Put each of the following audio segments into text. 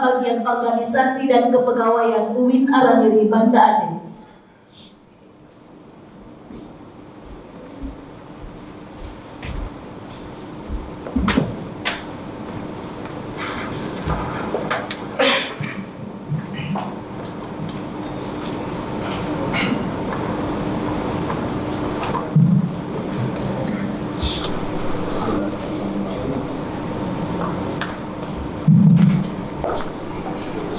Bagian Organisasi dan Kepegawaian UIN Araniri Banda Aceh.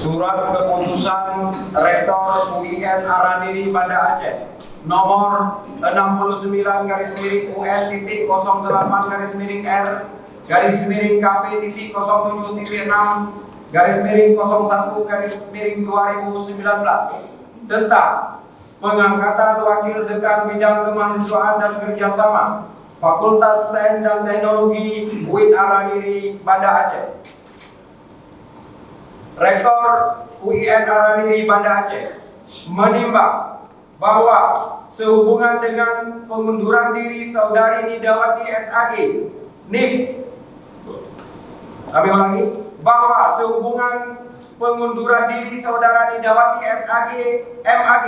Surat Keputusan Rektor UIN Araniri Banda Aceh nomor 69-RP/007.6/01/2019 tentang pengangkatan Wakil Dekan Bidang Kemahasiswaan dan Kerjasama Fakultas Sains dan Teknologi UIN Araniri Banda Aceh. Rektor UIN Araniri Banda Aceh menimbang bahwa sehubungan dengan pengunduran diri Saudari Nidawati SAG NIP, kami ulangi, bahwa sehubungan pengunduran diri Saudara Nidawati SAG MAG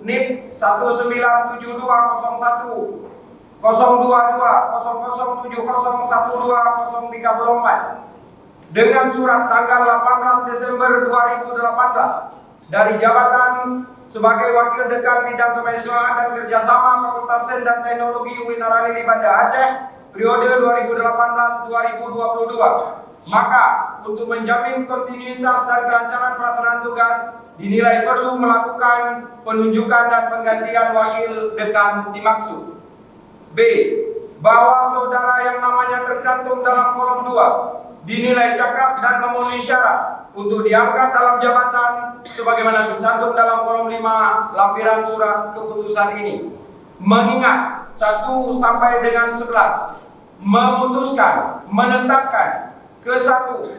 NIP 197202200701034 dengan surat tanggal 18 Desember 2018 dari jabatan sebagai Wakil Dekan Bidang Kemahasiswaan dan Kerjasama Fakultas Sains dan Teknologi UIN Araniri Banda Aceh periode 2018-2022. Maka untuk menjamin kontinuitas dan kelancaran pelaksanaan tugas dinilai perlu melakukan penunjukan dan penggantian Wakil Dekan dimaksud. B. Bahwa saudara yang namanya tercantum dalam kolom 2 dinilai cakap dan memenuhi syarat untuk diangkat dalam jabatan sebagaimana tercantum dalam kolom 5 lampiran surat keputusan ini. Mengingat 1 sampai dengan 11 memutuskan, menetapkan ke-1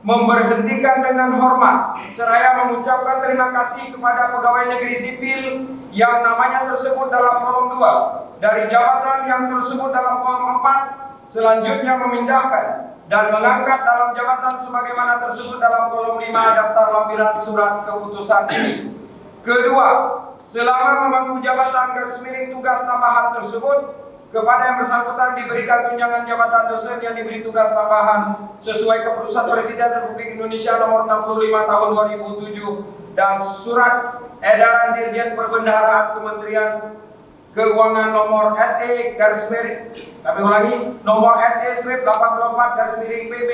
memberhentikan dengan hormat seraya mengucapkan terima kasih kepada pegawai negeri sipil yang namanya tersebut dalam kolom 2 dari jabatan yang tersebut dalam kolom 4, selanjutnya memindahkan dan mengangkat dalam jabatan sebagaimana tersebut dalam kolom 5 daftar lampiran surat keputusan ini. Kedua, selama memangku jabatan tugas tambahan tersebut, kepada yang bersangkutan diberikan tunjangan jabatan dosen yang diberi tugas tambahan sesuai keputusan Presiden Republik Indonesia nomor 65 tahun 2007 dan surat edaran Dirjen Perbendaharaan Kementerian Keuangan nomor SE kami ulangi, nomor SE strip 84 PB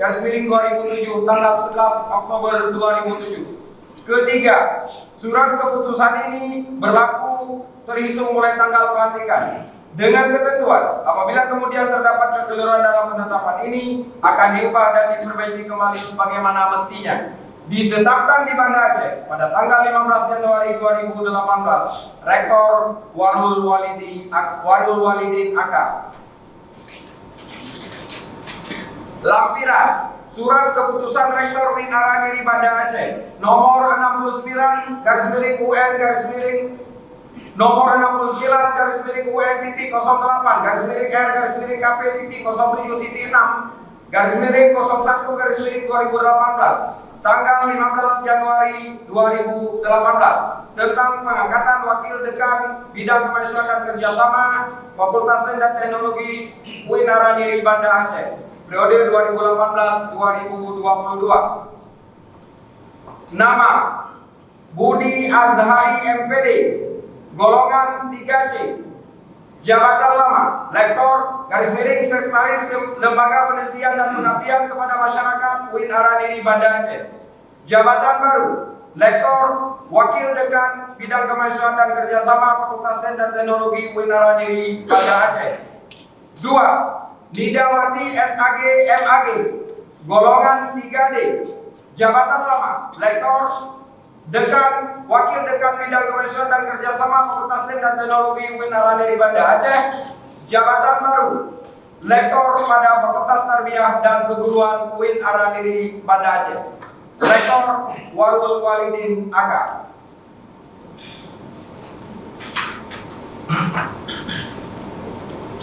2007 tanggal 11 Oktober 2007. Ketiga, surat keputusan ini berlaku terhitung mulai tanggal pelantikan dengan ketentuan apabila kemudian terdapat kekeliruan dalam penetapan ini akan diubah dan diperbaiki kembali sebagaimana mestinya. Ditetapkan di Banda Aceh pada tanggal 15 Januari 2018, Rektor Warul Walidin AK. Lampiran Surat Keputusan Rektor UIN Araniri Banda Aceh nomor 69/UN nomor 69/R/UN-KP-07.6/01/2018 tanggal 15 Januari 2018 tentang pengangkatan Wakil Dekan Bidang Kemahasiswaan dan Kerjasama Fakultas Sains dan Teknologi UIN Araniri Banda Aceh periode 2018-2022. Nama Budi Azhari MPD golongan 3C, jabatan lama Lektor Sekretaris Lembaga Penelitian dan Pengabdian kepada Masyarakat UIN Araniri Banda Aceh. Jabatan baru Lektor Wakil Dekan Bidang Kemahasiswaan dan Kerjasama Fakultas Sains dan Teknologi UIN Araniri Banda Aceh. 2. Nidawati SAG MAG golongan 3D, jabatan lama Lektor Dekan Wakil Dekan Bidang Kemahasiswaan dan Kerjasama Fakultas Sains dan Teknologi UIN Araniri Banda Aceh. Jabatan baru Lektor pada Fakultas Tarbiyah dan Keguruan UIN Araniri Banda Aceh, Rektor Warul Walidin AK.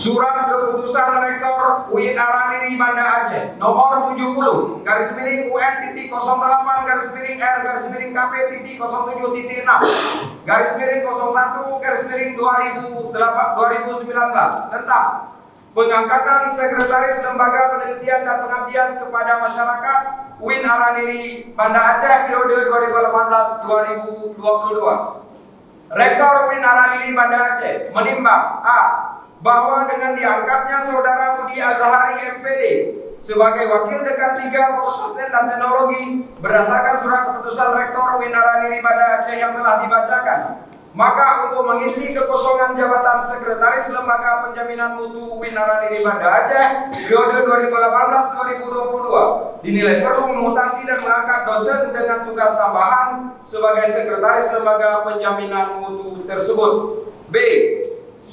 Surat Keputusan Rektor UIN Araniri Banda Aceh nomor 70 garis miring UN titik 08 garis miring R garis miring KP titik 07 titik 6 garis miring 01 garis miring 2019 tentang pengangkatan Sekretaris Lembaga Penelitian dan Pengabdian kepada Masyarakat UIN Araniri Banda Aceh periode 2018-2022. Rektor UIN Araniri Banda Aceh menimbang A. bahwa dengan diangkatnya Saudara Budi Azhari MPD sebagai Wakil Dekan 3 Fakultas Sains dan Teknologi berdasarkan Surat Keputusan Rektor UIN Araniri Banda Aceh yang telah dibacakan, maka untuk mengisi kekosongan jabatan Sekretaris Lembaga Penjaminan Mutu UIN Araniri Banda Aceh periode 2018-2022 dinilai perlu memutasi dan mengangkat dosen dengan tugas tambahan sebagai Sekretaris Lembaga Penjaminan Mutu tersebut. B.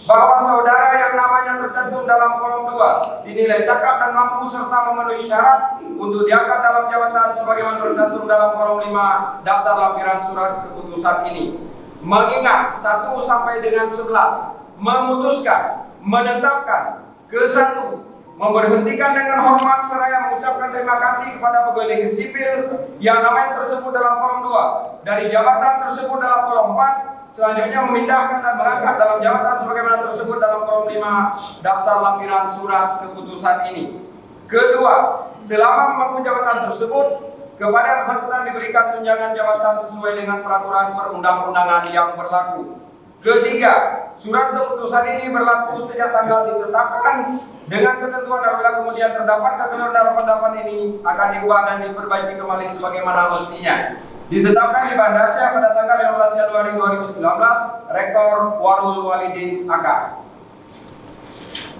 bahwa saudara yang namanya tercantum dalam kolom 2 dinilai cakap dan mampu serta memenuhi syarat untuk diangkat dalam jabatan sebagaimana tercantum dalam kolom 5 daftar lampiran surat keputusan ini. Mengingat 1 sampai dengan 11 memutuskan, menetapkan ke-1 memberhentikan dengan hormat seraya mengucapkan terima kasih kepada pegawai negeri sipil yang namanya tersebut dalam kolom 2 dari jabatan tersebut dalam kolom 4. Selanjutnya memindahkan dan mengangkat dalam jabatan sebagaimana tersebut dalam kolom 5 daftar lampiran surat keputusan ini. Kedua, selama memangku jabatan tersebut kepada yang bersangkutan diberikan tunjangan jabatan sesuai dengan peraturan perundang-undangan yang berlaku. Ketiga, surat keputusan ini berlaku sejak tanggal ditetapkan dengan ketentuan apabila kemudian terdapat kekeliruan dalam pendapat ini akan diubah dan diperbaiki kembali sebagaimana mestinya. Ditetapkan di Banda Aceh pada tanggal 15 Januari 2019, Rektor Warul Walidin AK.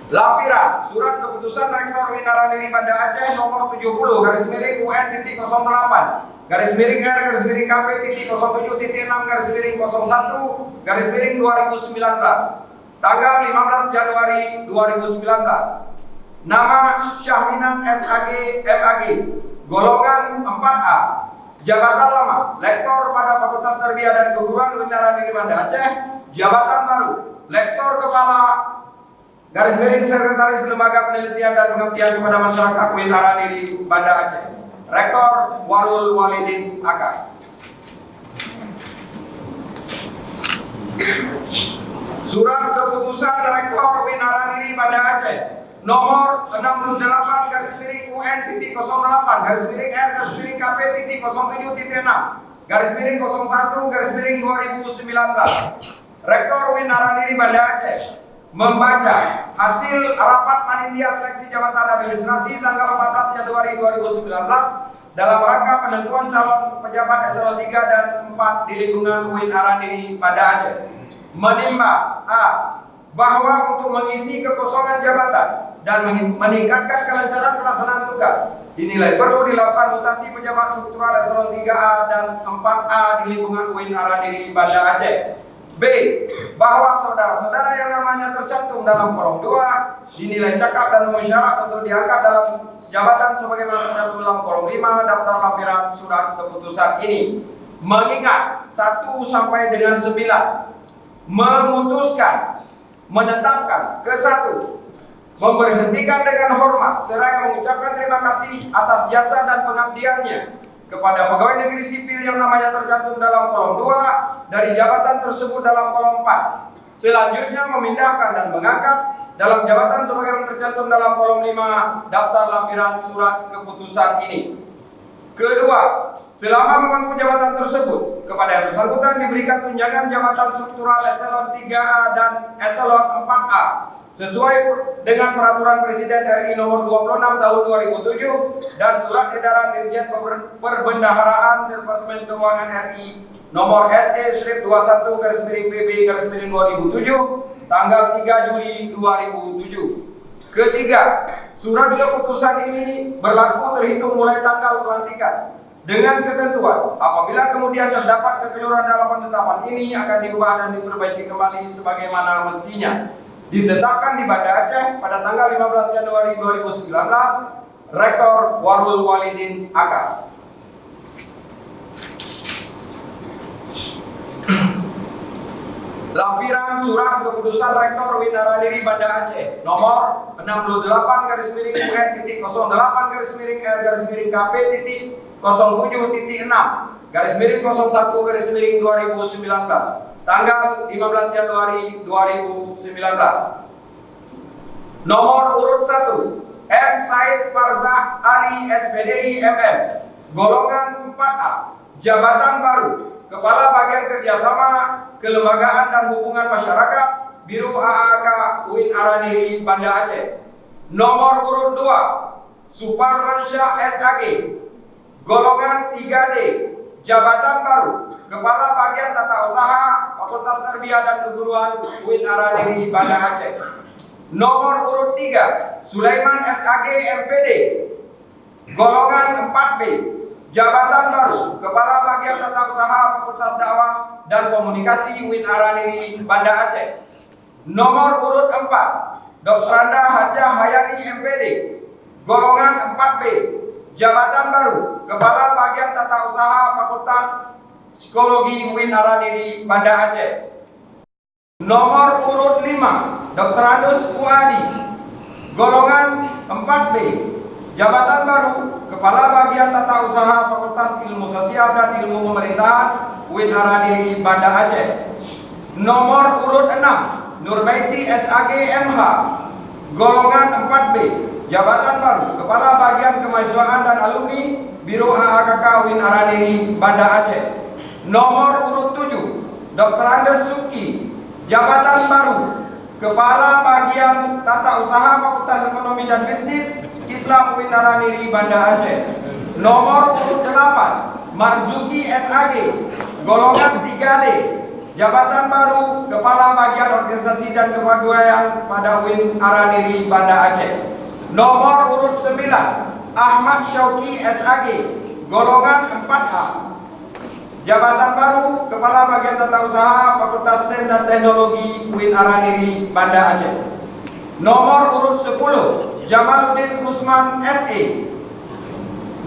Lampiran Surat Keputusan Rektor UIN Araniri Banda Aceh nomor 70 garis miring UN titik 08 garis miring R garis miring KP titik 07 titik 6 garis miring 01 garis miring 2019 tanggal 15 Januari 2019. Nama Syahminan SAG MAG golongan 4A, jabatan lama Lektor pada Fakultas Tarbiyah dan Keguruan UIN Araniri Banda Aceh, jabatan baru Lektor Kepala garis miring Sekretaris Lembaga Penelitian dan Pengabdian kepada Masyarakat UIN Araniri Banda Aceh, Rektor Warul Walidin AK. Surat Keputusan Rektor UIN Araniri Banda Aceh nomor 68 garis miring UN titik 08 garis miring R garis miring KP titik 07 titik 6 garis miring 01 garis miring 2019. Rektor UIN Araniri Banda Aceh membaca hasil rapat panitia seleksi jabatan administrasi tanggal 14 Januari 2019 dalam rangka penentuan calon pejabat eselon 3 dan 4 di lingkungan UIN Araniri Banda Aceh. Menimbang A. bahwa untuk mengisi kekosongan jabatan dan meningkatkan kelancaran pelaksanaan tugas dinilai perlu dilakukan mutasi pejabat struktural eselon 3A dan 4A di lingkungan UIN Araniri Banda Aceh. B. bahwa saudara-saudara yang namanya tercantum dalam kolom 2 dinilai cakap dan memenuhi syarat untuk diangkat dalam jabatan sebagaimana tercantum dalam kolom 5 daftar lampiran surat keputusan ini. Mengingat 1 sampai dengan 9 memutuskan, menetapkan ke-1 memberhentikan dengan hormat seraya mengucapkan terima kasih atas jasa dan pengabdiannya kepada pegawai negeri sipil yang namanya tercantum dalam kolom 2 dari jabatan tersebut dalam kolom 4. Selanjutnya memindahkan dan mengangkat dalam jabatan sebagaimana tercantum dalam kolom 5 daftar lampiran surat keputusan ini. Kedua, selama memangku jabatan tersebut kepada yang bersangkutan diberikan tunjangan jabatan struktural eselon 3A dan eselon 4A sesuai dengan peraturan Presiden RI nomor 26 tahun 2007 dan surat edaran Dirjen Perbendaharaan Departemen Keuangan RI nomor SE/21/PB/2007 tanggal 3 Juli 2007. Ketiga, surat keputusan ini berlaku terhitung mulai tanggal pelantikan dengan ketentuan apabila kemudian terdapat kekeliruan dalam penetapan ini akan diubah dan diperbaiki kembali sebagaimana mestinya. Ditetapkan di Banda Aceh pada tanggal 15 Januari 2019, Rektor Warul Walidin AK. Lampiran Surat Keputusan Rektor UIN Araniri Banda Aceh nomor 68/08-RR-KP-07.0.1/2019 tanggal 15 Januari 2019. Nomor urut 1 M. Said Farzah Ali SPDI MM golongan 4A, jabatan baru Kepala Bagian Kerjasama Kelembagaan dan Hubungan Masyarakat Biro AAK UIN Araniri Banda Aceh. Nomor urut 2 Suparmansyah SAG golongan 3D, jabatan baru Kepala Bagian Tata Usaha Fakultas Tarbiyah dan Keguruan UIN Araniri Banda Aceh. Nomor urut 3 Sulaiman SAG MPD golongan 4B, jabatan baru Kepala Bagian Tata Usaha Fakultas Dakwah dan Komunikasi UIN Araniri Banda Aceh. Nomor urut 4 Dr. Anda Hajah Hayani MPD golongan 4B, jabatan baru Kepala Bagian Tata Usaha Fakultas Psikologi UIN Araniri Banda Aceh. Nomor urut 5 Dr. Andus Fuadi golongan 4B, jabatan baru Kepala Bagian Tata Usaha Fakultas Ilmu Sosial dan Ilmu Pemerintahan UIN Araniri Banda Aceh. Nomor urut 6 Nurbaiti SAG MH golongan 4B, jabatan baru Kepala Bagian Kemahasiswaan dan Alumni Biro AAKK UIN Araniri Banda Aceh. Nomor urut 7 Dr. Andes Suki, jabatan baru Kepala Bagian Tata Usaha Fakultas Ekonomi dan Bisnis Islam UIN Araniri Banda Aceh. Nomor urut 8 Marzuki SAG golongan 3D, jabatan baru Kepala Bagian Organisasi dan Kepegawaian pada UIN Araniri Banda Aceh. Nomor urut 9 Ahmad Syauki SAG golongan 4A, jabatan baru Kepala Bagian Tata Usaha Fakultas Sains dan Teknologi UIN Araniri Banda Aceh. Nomor urut 10 Jamaluddin Usman SE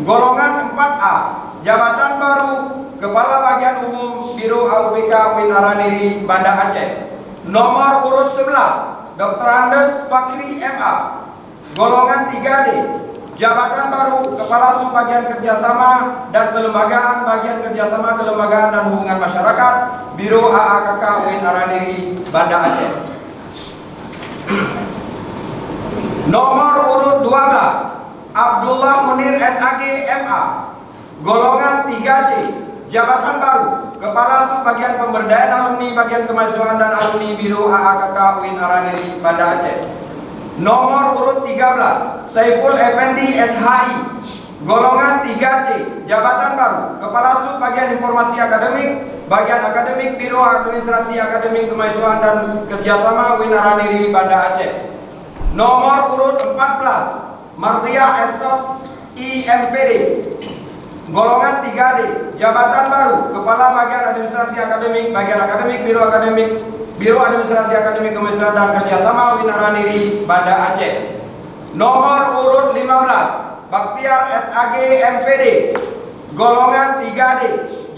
golongan 4A, jabatan baru Kepala Bagian Umum Biro AUPK UIN Araniri Banda Aceh. Nomor urut 11 Dr. Andes Fakri MA golongan 3D, jabatan baru Kepala Subbagian Kerjasama dan Kelembagaan Bagian Kerjasama Kelembagaan dan Hubungan Masyarakat Biro AAKK UIN Araniri Banda Aceh. Nomor urut 12 Abdullah Munir SAG MA golongan 3C, jabatan baru Kepala Subbagian Pemberdayaan Alumni Bagian Kemahasiswaan dan Alumni Biro AAKK UIN Araniri Banda Aceh. Nomor urut 13 Saiful Effendi SHI golongan 3C, jabatan baru Kepala Subbagian Informasi Akademik Bagian Akademik Biro Administrasi Akademik Kemahasiswaan dan Kerjasama UIN Araniri Banda Aceh. Nomor urut 14 Martia Esos IMPD golongan 3D, jabatan baru Kepala Bagian Administrasi Akademik Bagian Akademik Biro Administrasi Akademik Kemahasiswaan dan Kerjasama UIN Araniri Banda Aceh. Nomor urut 15 Baktiar SAG MPD golongan 3D,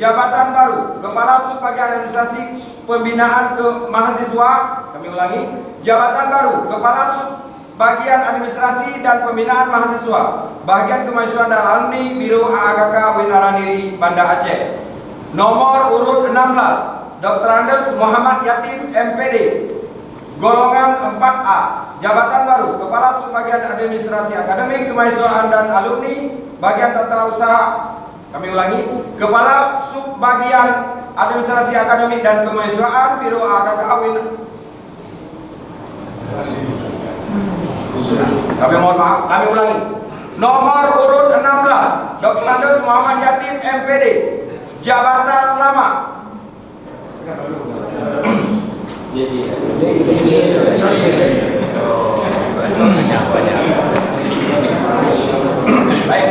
jabatan baru Kepala Subbagian Administrasi Pembinaan ke Mahasiswa, kami ulangi, jabatan baru Kepala Subbagian Administrasi dan Pembinaan Mahasiswa Bagian Kemahasiswaan dan Alumni Biro AAKK UIN Araniri Banda Aceh. Nomor urut 16 Dr. Andes Muhammad Yatim MPD golongan 4A, jabatan baru Kepala Subbagian Administrasi Akademik Kemahasiswaan dan Alumni Bagian Tata Usaha, kami ulangi, Kepala Subbagian Administrasi Akademik dan Kemahasiswaan Biro AAKK UIN. Kami mohon maaf, kami ulangi. Nomor urut 16 Dr. Andes Muhammad Yatim MPD, jabatan lama baik,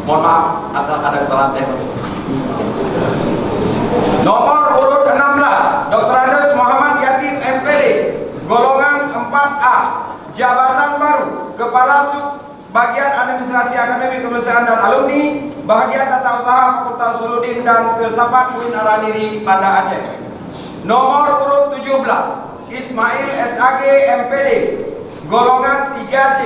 mohon maaf ada kesalahan teknis. Nomor urut 16 Dr. Andes Muhammad Yatim MPD golongan 4A, jabatan baru Kepala Subbagian Administrasi Akademik Kemahasiswaan dan Alumni Bagian Tata Usaha Fakultas Usuluddin dan Filsafat UIN Araniri Banda Aceh. Nomor urut 17 Ismail SAG MPD golongan 3C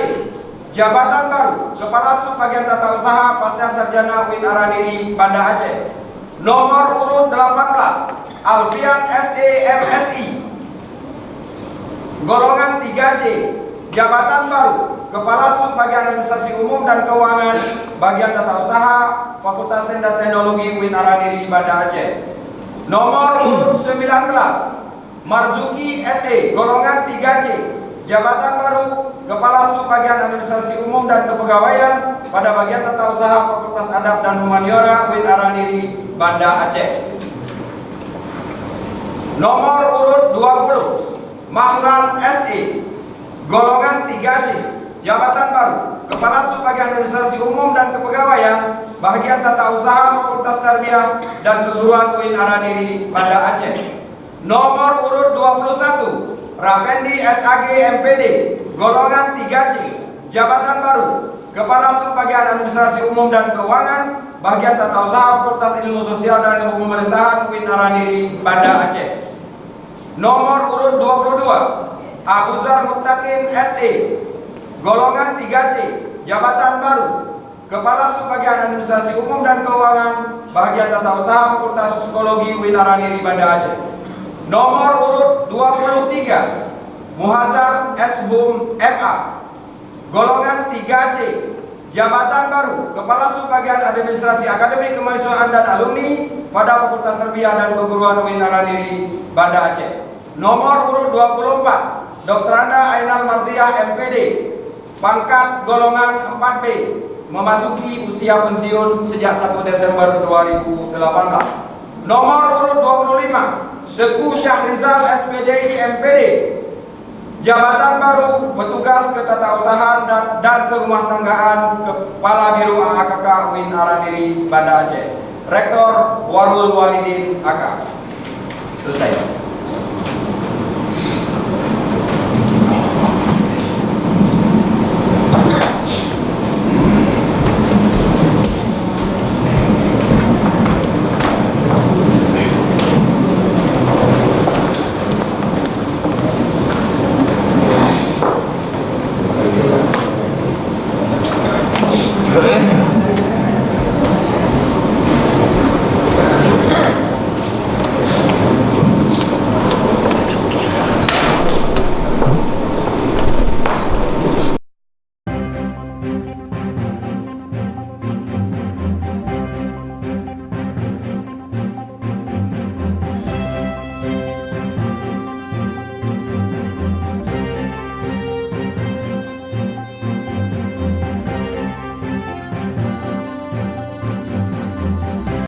jabatan baru Kepala Sub Bagian Tata Usaha Pasca Sarjana UIN Araniri Banda Aceh. Nomor urut 18 Alfian SE MSI golongan 3C jabatan baru Kepala Sub Bagian Administrasi Umum dan Keuangan Bagian Tata Usaha Fakultas Sains dan Teknologi UIN Araniri Banda Aceh. Nomor urut 19 Marzuki SE golongan 3C jabatan baru Kepala Sub Bagian Administrasi Umum dan Kepegawaian pada Bagian Tata Usaha Fakultas Adab dan Humaniora UIN Araniri Banda Aceh. Nomor urut 20 Mahlan SE golongan 3C jabatan baru Kepala Sub Bagian Administrasi Umum dan Kepegawaian Bagian Tata Usaha Fakultas Tarbiyah dan Keguruan UIN Araniri Banda Aceh. Nomor urut 21 Rapendi SAG MPD golongan 3C jabatan baru Kepala Sub Bagian Administrasi Umum dan Keuangan Bagian Tata Usaha Fakultas Ilmu Sosial dan Ilmu Pemerintahan UIN Araniri Banda Aceh. Nomor urut 22 Abuzar Muttaqin SE golongan 3C jabatan baru Kepala Sub Bagian Administrasi Umum dan Keuangan Bagian Tata Usaha Fakultas Psikologi UIN Araniri Banda Aceh. Nomor urut 23 Muhazar Shum MA golongan 3C jabatan baru Kepala Sub Bagian Administrasi Akademi Kemahasiswaan dan Alumni pada Fakultas Tarbiyah dan Keguruan UIN Araniri Banda Aceh. Nomor urut 24 Dr. Anda Ainal Martiah MPD pangkat golongan 4B memasuki usia pensiun sejak 1 Desember 2018. Nomor urut 25 Teguh Syahrizal SPDI MPD jabatan baru petugas ketatausahaan dan kerumah tanggaan Kepala Biro AAKK UIN Araniri Banda Aceh. Rektor Warul Walidin AK. Selesai.